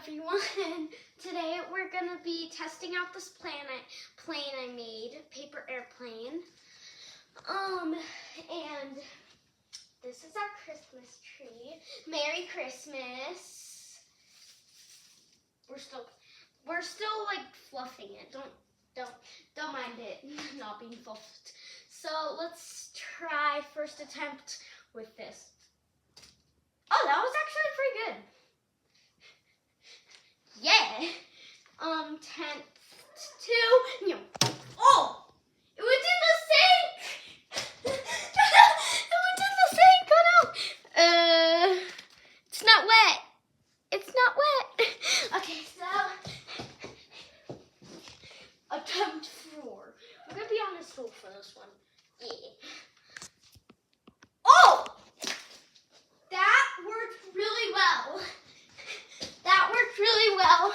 everyone. Today we're gonna be testing out this plane I made, paper airplane. And this is our Christmas tree. Merry Christmas. We're still like fluffing it. Don't mind it not being fluffed. So let's try first attempt with this. Oh, that was actually pretty good. Yeah. 10 to oh, it went in the sink. It went in the sink. Oh no. It's not wet. It's not wet. Okay, so attempt 4. We're gonna be on the stool for this one. Yeah. Oh, that worked really well. That worked really well.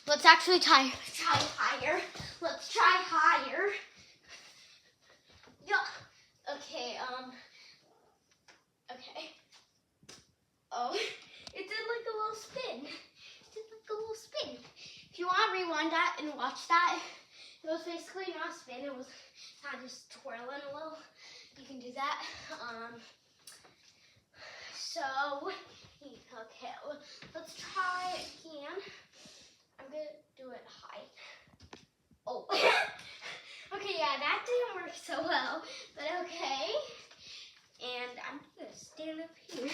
Let's actually try higher. Let's try higher. Yeah. Okay, okay. Oh, it did like a little spin. It did like a little spin. If you want to rewind that and watch that, it was basically not a spin. It was kind of just twirling a little. You can do that. So, okay, let's try again. I'm gonna do it high. Oh, okay, yeah, that didn't work so well, but okay. And I'm gonna stand up here.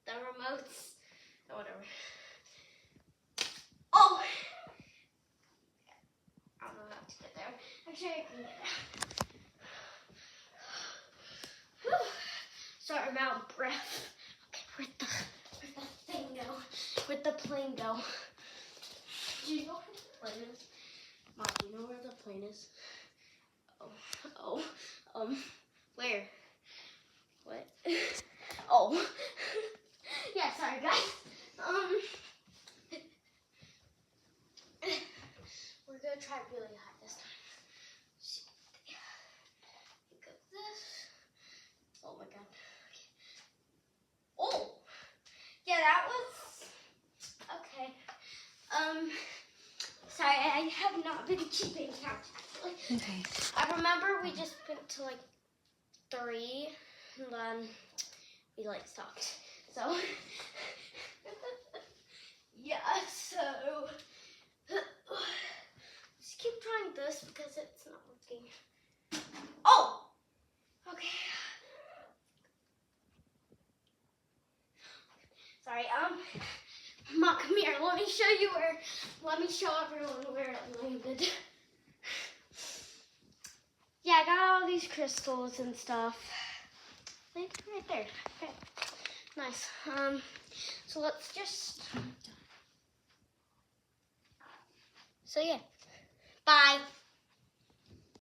The remotes, or whatever. Oh, I don't know how to get there. Actually, I can get there. Whew. Sorry, I'm out of breath. Okay, where'd the thing go? Where'd the plane go? Do you know where the plane is? Mom, do you know where the plane is? Where? What? Oh. Yeah, sorry guys. We're gonna try really high this time. Think of this. Oh my god. Oh! Yeah, that was okay. Sorry, I have not been keeping count actually. Okay. I remember we just went to like 3 and then we like stopped. So yeah, so just keep trying this because it's not working. Oh! Okay. Sorry, Mom, come here. Let me show everyone where it landed. Yeah, I got all these crystals and stuff. Right there. Okay. Nice. So let's just. So yeah. Bye.